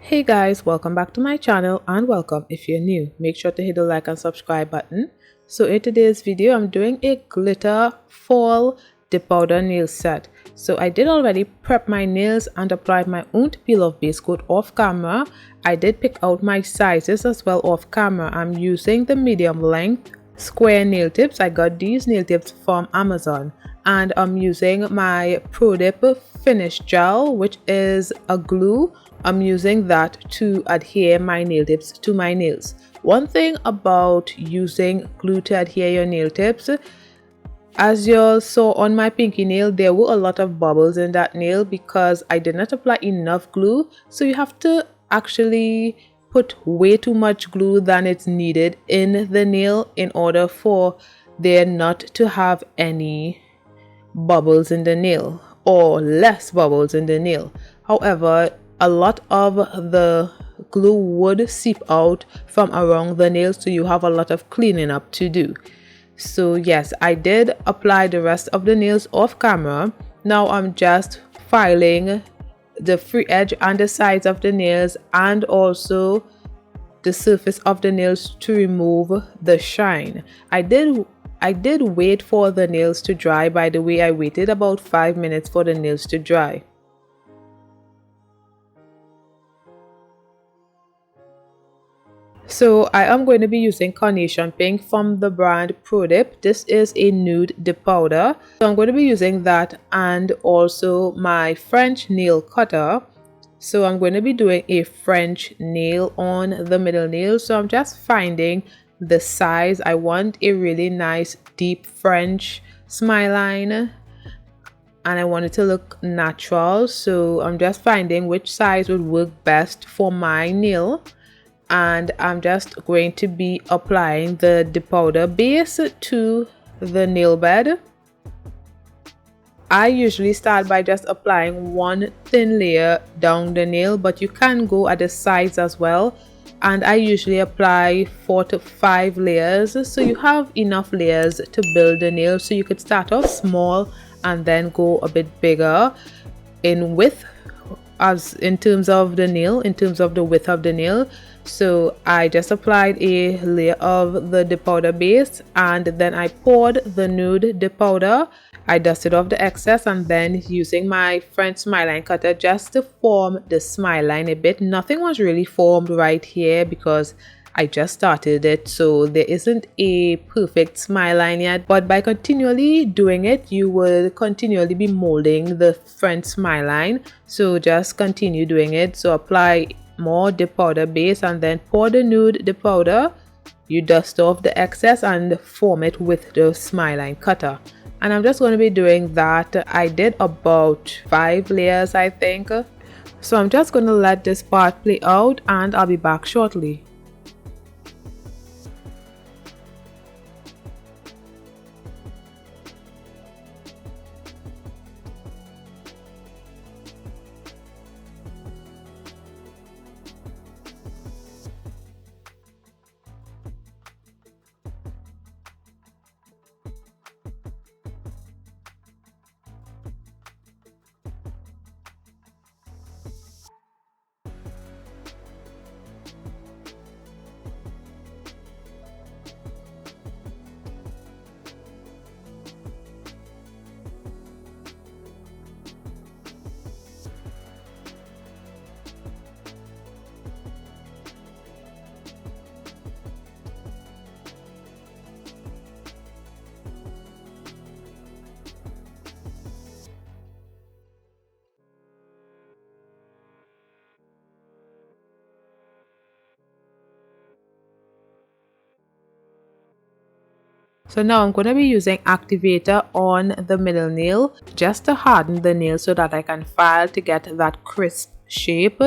Hey guys, welcome back to my channel and welcome if you're new. Make sure to hit the like and subscribe button. So in today's video, I'm doing a glitter fall dip powder nail set. So I did already prep my nails and applied my own peel off base coat off camera. I did pick out my sizes as well off camera. I'm using the medium length square nail tips. I got these nail tips from Amazon. And I'm using my ProDip finish gel, which is a glue. I'm using that to adhere my nail tips to my nails. One thing about using glue to adhere your nail tips, as you saw on my pinky nail, there were a lot of bubbles in that nail because I did not apply enough glue. So you have to actually put way too much glue than it's needed in the nail in order for there not to have any bubbles in the nail or less bubbles in the nail. However, a lot of the glue would seep out from around the nail, so you have a lot of cleaning up to do. So yes, I did apply the rest of the nails off camera. Now I'm just filing the free edge and the sides of the nails and also the surface of the nails to remove the shine. I did wait for the nails to dry. By the way, I waited about 5 minutes for the nails to dry. So I am going to be using Carnation Pink from the brand ProDip. This is a nude dip powder. So I'm going to be using that and also my French nail cutter. So I'm going to be doing a French nail on the middle nail. So I'm just finding the size. I want a really nice deep French smile line and I want it to look natural. So I'm just finding which size would work best for my nail. And I'm just going to be applying the dip powder base to the nail bed. I usually start by just applying one thin layer down the nail, but you can go at the sides as well. And I usually apply 4 to 5 layers, so you have enough layers to build the nail. So you could start off small and then go a bit bigger in width, as in terms of the nail, in terms of the width of the nail. So I just applied a layer of the dip powder base and then I poured the nude dip powder. I dusted off the excess and then using my French smile line cutter just to form the smile line a bit. Nothing was really formed right here because I just started it, so there isn't a perfect smile line yet, but by continually doing it you will continually be molding the French smile line. So just continue doing it. So apply more dip powder base and then pour the nude dip powder. You dust off the excess and form it with the smile line cutter. And I'm just going to be doing that. I did about 5 layers, I think. So I'm just going to let this part play out and I'll be back shortly. So now I'm going to be using activator on the middle nail just to harden the nail so that I can file to get that crisp shape.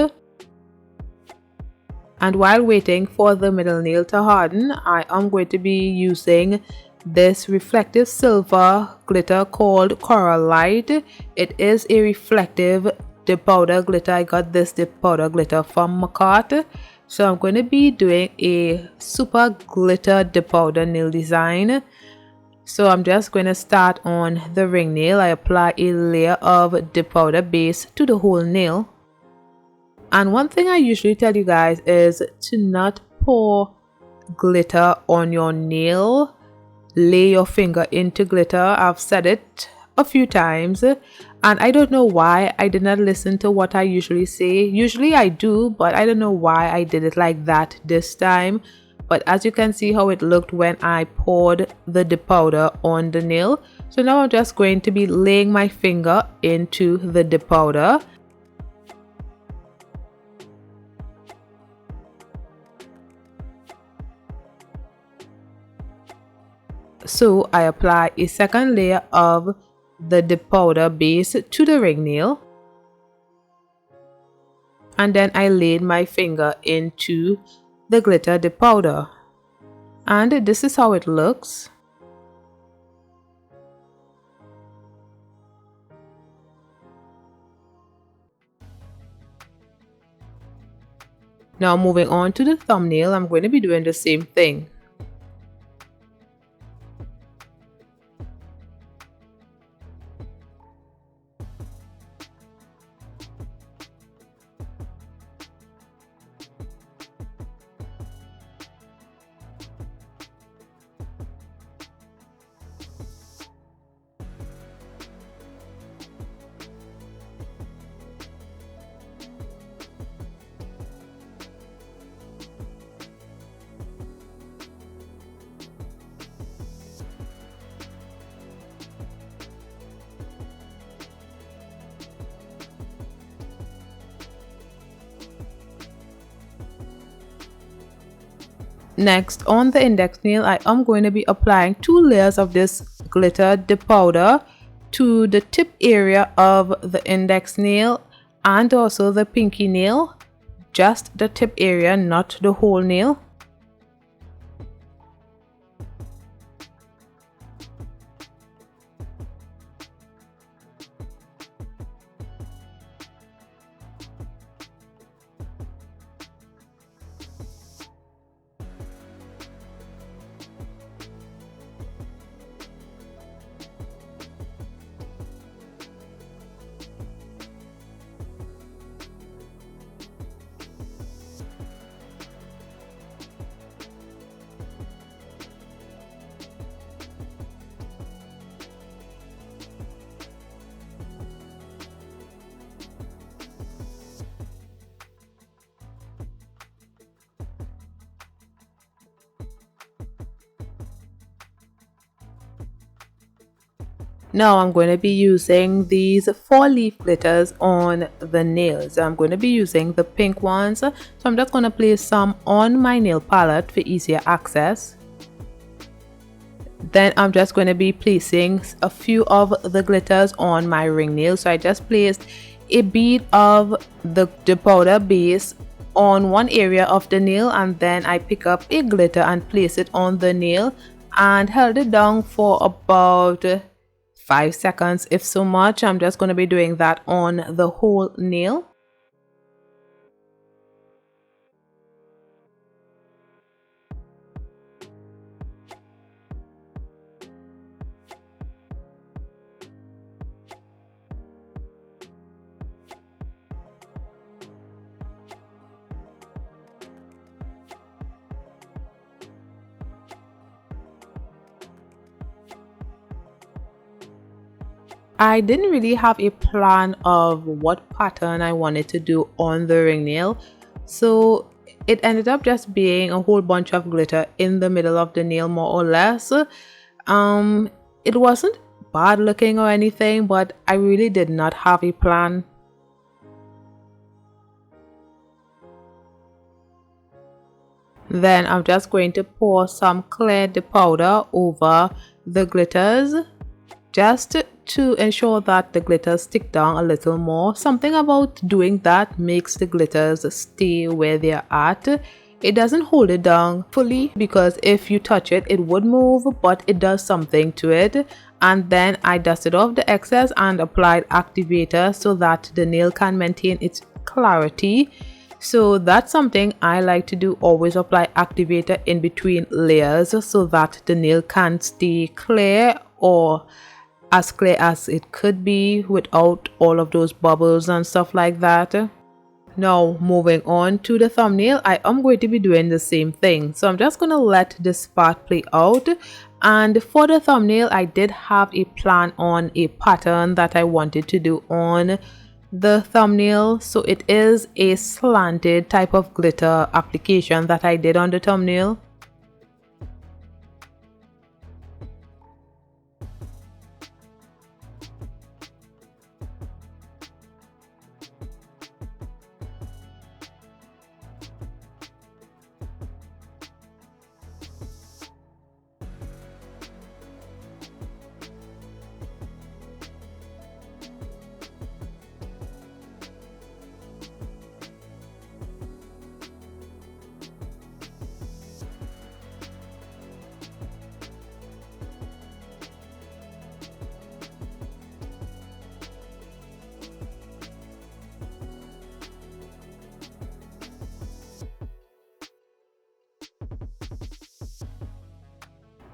And while waiting for the middle nail to harden, I am going to be using this reflective silver glitter called Coral Light. It is a reflective dip powder glitter. I got this dip powder glitter from Makartt. So I'm going to be doing a super glitter dip powder nail design. So I'm just going to start on the ring nail. I apply a layer of dip powder base to the whole nail. And one thing I usually tell you guys is to not pour glitter on your nail. Lay your finger into glitter. I've said it a few times, and I don't know why I did not listen to what I usually say. Usually I do, but I don't know why I did it like that this time. But as you can see how it looked when I poured the dip powder on the nail. So now I'm just going to be laying my finger into the dip powder. So I apply a second layer of the dip powder base to the ring nail, and then I laid my finger into the glitter dip powder, and this is how it looks. Now moving on to the thumbnail, I'm going to be doing the same thing. Next, on the index nail, I am going to be applying 2 layers of this glitter dip powder to the tip area of the index nail and also the pinky nail. Just the tip area, not the whole nail. Now I'm going to be using these 4-leaf glitters on the nails. I'm going to be using the pink ones. So I'm just going to place some on my nail palette for easier access. Then I'm just going to be placing a few of the glitters on my ring nail. So I just placed a bead of the powder base on one area of the nail, and then I pick up a glitter and place it on the nail and held it down for about 5 seconds, if so much. I'm just going to be doing that on the whole nail. I didn't really have a plan of what pattern I wanted to do on the ring nail, so it ended up just being a whole bunch of glitter in the middle of the nail, more or less. It wasn't bad looking or anything, but I really did not have a plan. Then I'm just going to pour some clear dip powder over the glitters, just to ensure that the glitters stick down a little more. Something about doing that makes the glitters stay where they're at. It doesn't hold it down fully, because if you touch it, it would move, but it does something to it. And then I dusted off the excess and applied activator so that the nail can maintain its clarity. So that's something I like to do, always apply activator in between layers so that the nail can stay clear, or as clear as it could be, without all of those bubbles and stuff like that. Now moving on to the thumbnail, I am going to be doing the same thing. So I'm just going to let this part play out. And for the thumbnail, I did have a plan on a pattern that I wanted to do on the thumbnail. So it is a slanted type of glitter application that I did on the thumbnail.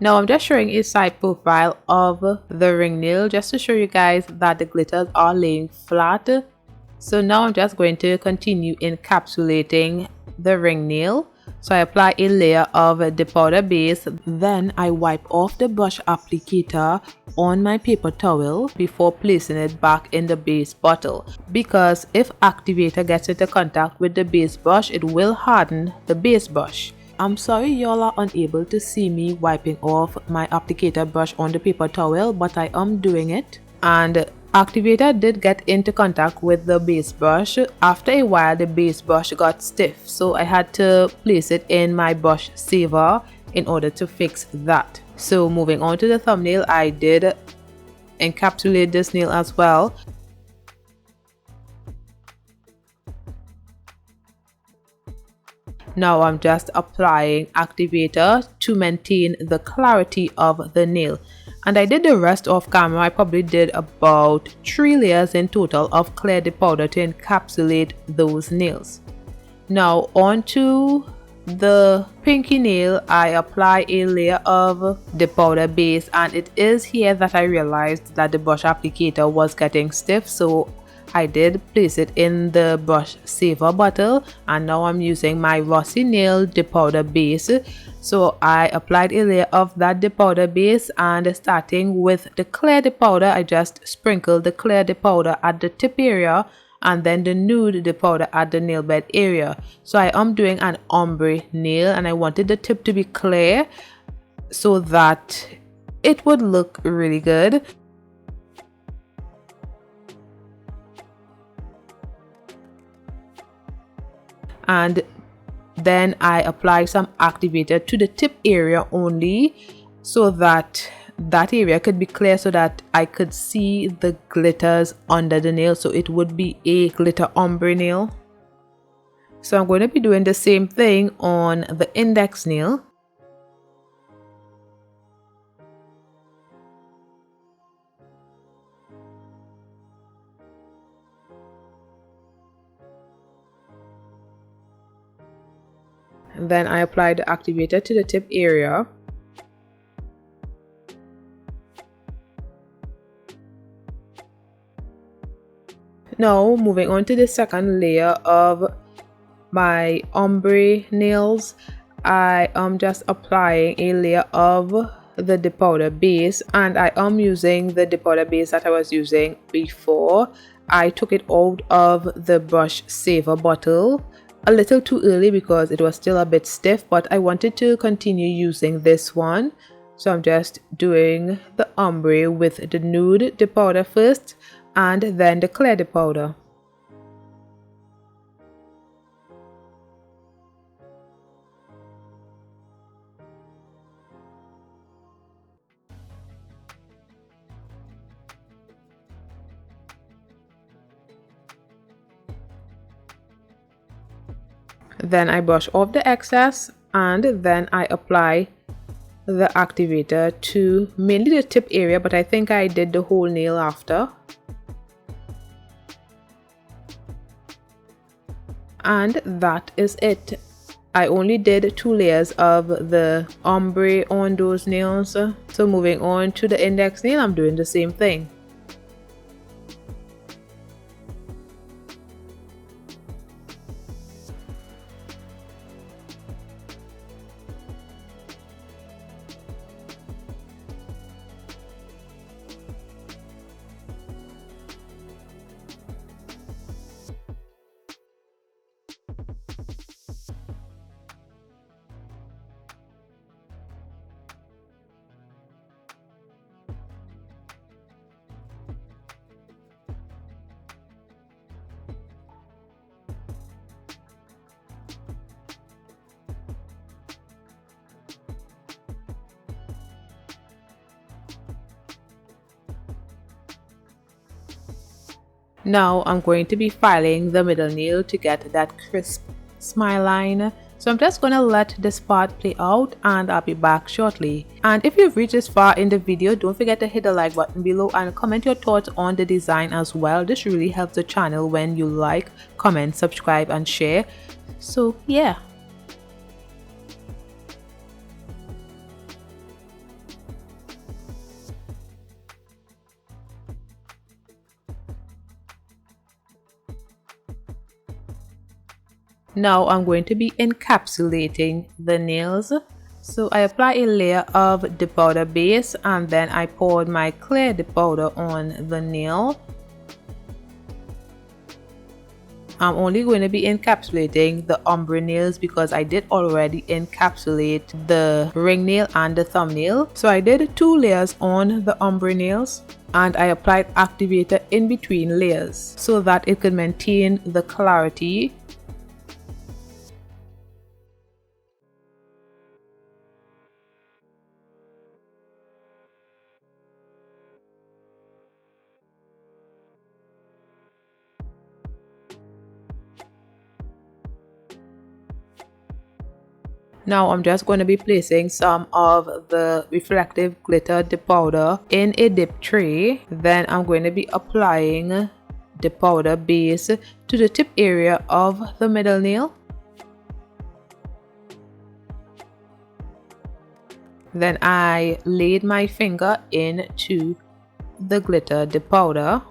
Now I'm just showing a side profile of the ring nail just to show you guys that the glitters are laying flat. So now I'm just going to continue encapsulating the ring nail. So I apply a layer of the powder base, then I wipe off the brush applicator on my paper towel before placing it back in the base bottle, because if activator gets into contact with the base brush, it will harden the base brush. I'm sorry y'all are unable to see me wiping off my applicator brush on the paper towel, but I am doing it. And activator did get into contact with the base brush. After a while the base brush got stiff, so I had to place it in my brush saver in order to fix that. So moving on to the thumbnail, I did encapsulate this nail as well. Now I'm just applying activator to maintain the clarity of the nail. And I did the rest off camera. I probably did about 3 layers in total of clear dip powder to encapsulate those nails. Now onto the pinky nail, I apply a layer of the powder base, and it is here that I realized that the brush applicator was getting stiff, so I did place it in the brush saver bottle, and now I'm using my Rossi nail dip powder base. So I applied a layer of that dip powder base, and starting with the clear dip powder, I just sprinkled the clear dip powder at the tip area and then the nude dip powder at the nail bed area. So I am doing an ombre nail, and I wanted the tip to be clear so that it would look really good. And then I apply some activator to the tip area only, so that that area could be clear, so that I could see the glitters under the nail, so it would be a glitter ombre nail. So I'm going to be doing the same thing on the index nail. And then I apply the activator to the tip area. Now moving on to the second layer of my ombre nails, I am just applying a layer of the dip powder base, and I am using the dip powder base that I was using before. I took it out of the brush saver bottle a little too early because it was still a bit stiff, but I wanted to continue using this one. So I'm just doing the ombre with the nude dip powder first, and then the clear dip powder. Then I brush off the excess, and then I apply the activator to mainly the tip area, but I think I did the whole nail after. And that is it. I only did 2 layers of the ombre on those nails. So moving on to the index nail, I'm doing the same thing. Now I'm going to be filing the middle nail to get that crisp smile line. So I'm just going to let this part play out and I'll be back shortly. And if you've reached this far in the video, don't forget to hit the like button below and comment your thoughts on the design as well. This really helps the channel when you like, comment, subscribe and share. So yeah. Now I'm going to be encapsulating the nails. So I apply a layer of dip powder base and then I poured my clear dip powder on the nail. I'm only going to be encapsulating the ombre nails because I did already encapsulate the ring nail and the thumbnail. So I did 2 layers on the ombre nails and I applied activator in between layers so that it could maintain the clarity. Now I'm just going to be placing some of the reflective glitter dip powder in a dip tray. Then I'm going to be applying the powder base to the tip area of the middle nail. Then I laid my finger into the glitter dip powder.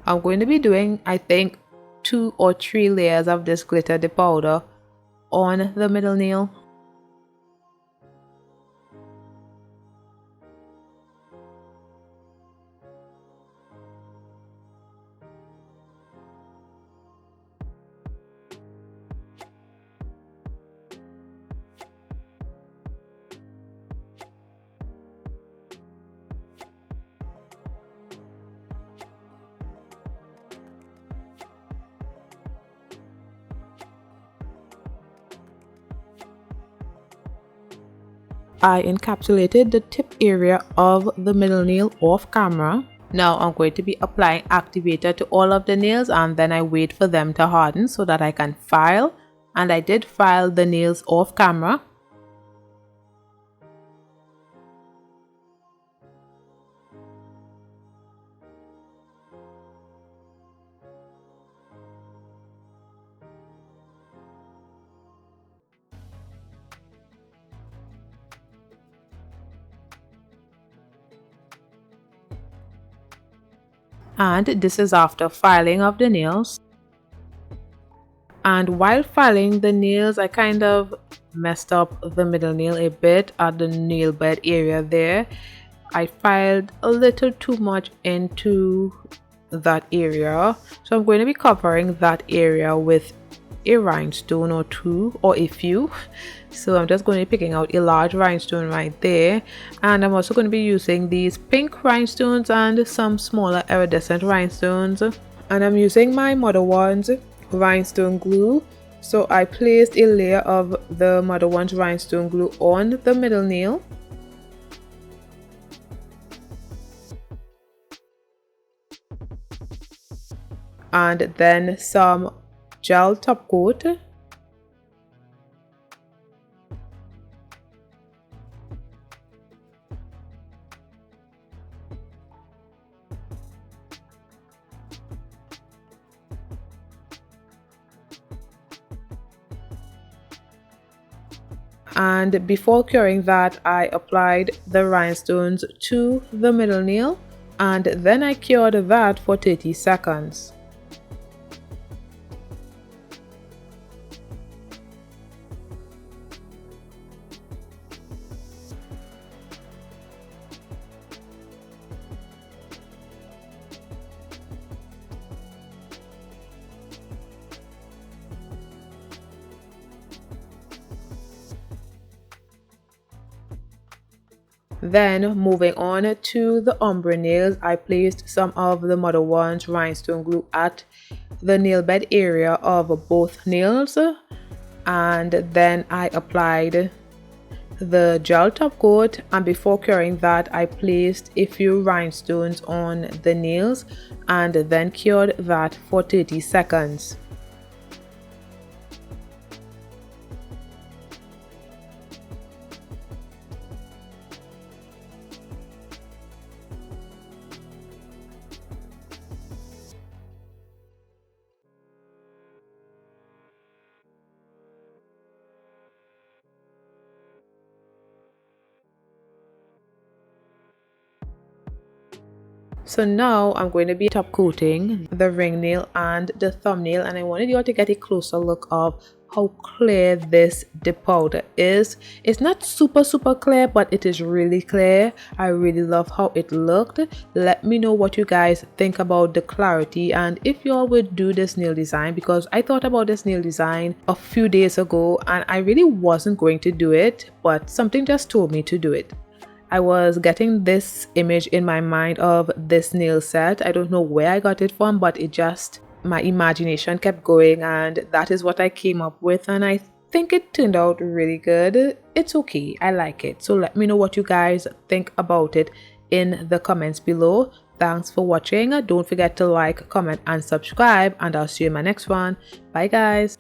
I'm going to be doing, I think, 2 or 3 layers of this glitter dip powder on the middle nail. I encapsulated the tip area of the middle nail off camera. Now I'm going to be applying activator to all of the nails and then I wait for them to harden so that I can file. And I did file the nails off camera. And this is after filing of the nails. And while filing the nails, I kind of messed up the middle nail a bit at the nail bed area there. I filed a little too much into that area, so I'm going to be covering that area with a rhinestone or 2 or a few. So I'm just going to be picking out a large rhinestone right there, and I'm also going to be using these pink rhinestones and some smaller iridescent rhinestones, and I'm using my Mother One's rhinestone glue. So I placed a layer of the Mother One's rhinestone glue on the middle nail. And then some gel top coat. And before curing that, I applied the rhinestones to the middle nail and then I cured that for 30 seconds. Then moving on to the ombre nails, I placed some of the Mother One's rhinestone glue at the nail bed area of both nails, and then I applied the gel top coat, and before curing that I placed a few rhinestones on the nails and then cured that for 30 seconds. So now I'm going to be top coating the ring nail and the thumbnail, and I wanted you all to get a closer look of how clear this dip powder is. It's not super clear, but it is really clear. I really love how it looked. Let me know what you guys think about the clarity and if you all would do this nail design, because I thought about this nail design a few days ago and I really wasn't going to do it, but something just told me to do it. I was getting this image in my mind of this nail set. I don't know where I got it from, but it just, my imagination kept going and that is what I came up with, and I think it turned out really good. It's okay, I like it. So let me know what you guys think about it in the comments below. Thanks for watching. Don't forget to like, comment and subscribe, and I'll see you in my next one. Bye guys.